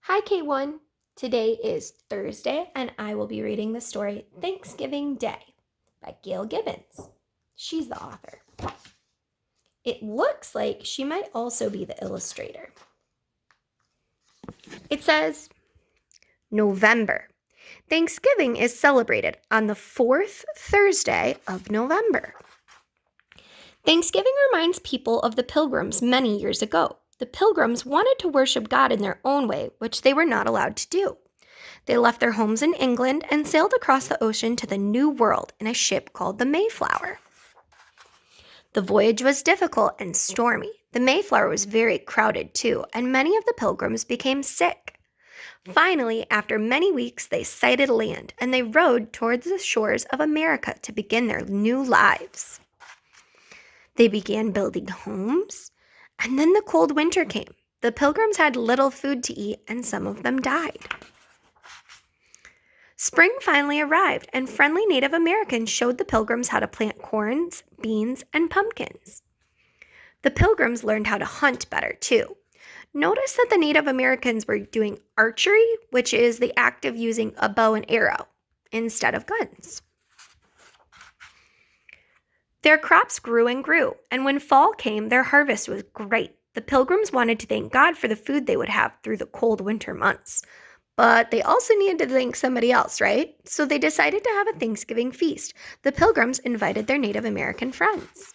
Hi, K1. Today is Thursday, and I will be reading the story Thanksgiving Day by Gail Gibbons. She's the author. It looks like she might also be the illustrator. It says, November. Thanksgiving is celebrated on the fourth Thursday of November. Thanksgiving reminds people of the Pilgrims many years ago. The Pilgrims wanted to worship God in their own way, which they were not allowed to do. They left their homes in England and sailed across the ocean to the New World in a ship called the Mayflower. The voyage was difficult and stormy. The Mayflower was very crowded too, and many of the pilgrims became sick. Finally, after many weeks, they sighted land and they rowed towards the shores of America to begin their new lives. They began building homes, and then the cold winter came. The pilgrims had little food to eat, and some of them died. Spring finally arrived, and friendly Native Americans showed the pilgrims how to plant corns, beans, and pumpkins. The pilgrims learned how to hunt better, too. Notice that the Native Americans were doing archery, which is the act of using a bow and arrow instead of guns. Their crops grew and grew, and when fall came, their harvest was great. The pilgrims wanted to thank God for the food they would have through the cold winter months. But they also needed to thank somebody else, right? So they decided to have a Thanksgiving feast. The pilgrims invited their Native American friends.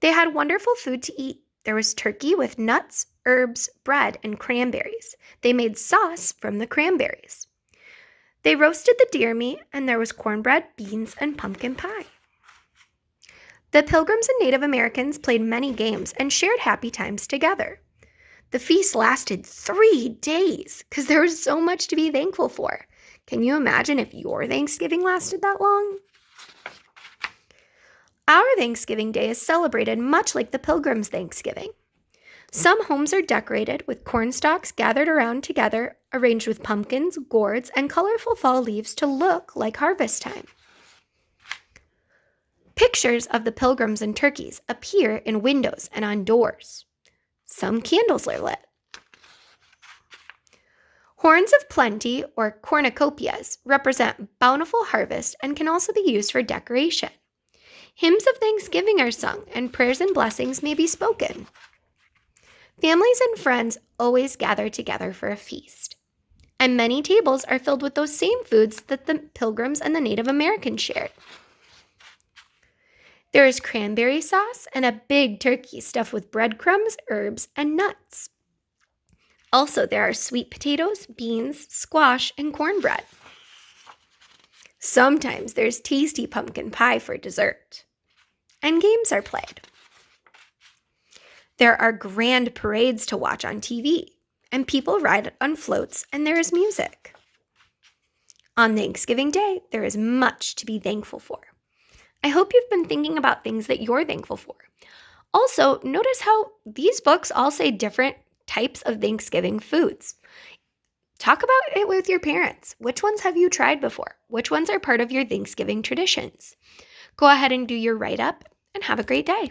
They had wonderful food to eat. There was turkey with nuts, herbs, bread, and cranberries. They made sauce from the cranberries. They roasted the deer meat, and there was cornbread, beans, and pumpkin pie. The pilgrims and Native Americans played many games and shared happy times together. The feast lasted 3 days because there was so much to be thankful for. Can you imagine if your Thanksgiving lasted that long? Our Thanksgiving Day is celebrated much like the Pilgrims' Thanksgiving. Some homes are decorated with corn stalks gathered around together, arranged with pumpkins, gourds, and colorful fall leaves to look like harvest time. Pictures of the pilgrims and turkeys appear in windows and on doors. Some candles are lit. Horns of plenty, or cornucopias, represent bountiful harvest and can also be used for decoration. Hymns of thanksgiving are sung, and prayers and blessings may be spoken. Families and friends always gather together for a feast, and many tables are filled with those same foods that the Pilgrims and the Native Americans shared. There is cranberry sauce and a big turkey stuffed with breadcrumbs, herbs, and nuts. Also, there are sweet potatoes, beans, squash, and cornbread. Sometimes there's tasty pumpkin pie for dessert. And games are played. There are grand parades to watch on TV, and people ride on floats, and there is music. On Thanksgiving Day, there is much to be thankful for. I hope you've been thinking about things that you're thankful for. Also, notice how these books all say different types of Thanksgiving foods. Talk about it with your parents. Which ones have you tried before? Which ones are part of your Thanksgiving traditions? Go ahead and do your write-up and have a great day.